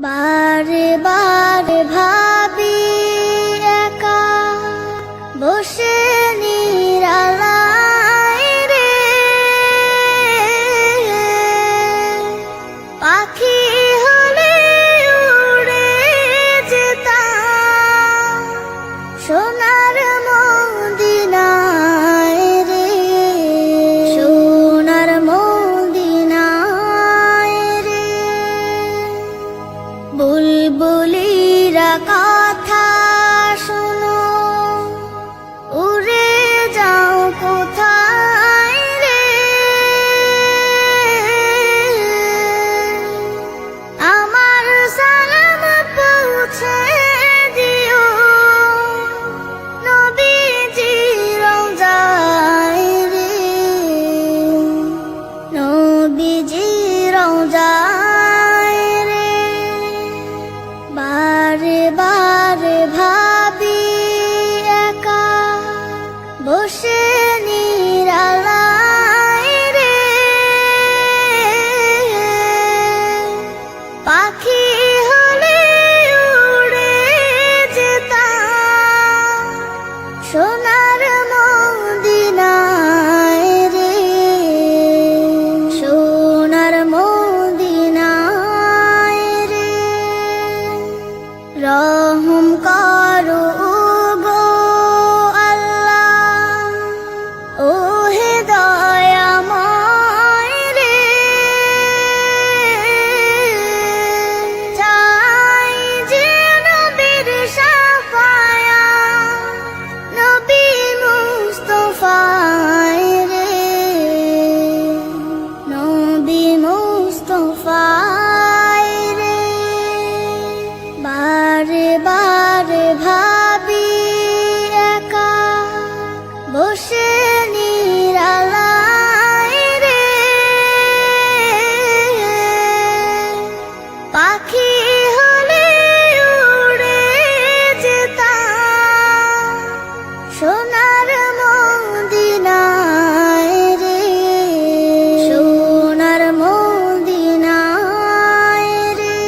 বারে বারে ভাবি একা বসে নিরালায় রে, পাখি হলে উড়ে যেতাম সোনার মদিনায় রে, সোনার মদিনায় রে। বুলবুলিরা কথা শোনো, উড়ে যাও কোথায় রে, আমার সালাম পৌঁছে দিও নবীজি রওজায় রে, নবীজি রওজায় রে। বারে বারে ভাবি একা বসে নিরালায় রে, পাখি হলে উড়ে যেতাম সোনার মদিনায় রে, সোনার মদিনায় রে। রহম করো গো আল্লাহ, ওহে দয়াময় রে, চাই যে নবীর শাফায়াত, নবী মুস্তাফায় রে, নবী মুস্তাফায় রে। বারে বারে ভাবি একা বসে নিরালায় রে, পাখি হলে উড়ে যেতাম সোনার মদিনায় রে, সোনার মদিনায় রে।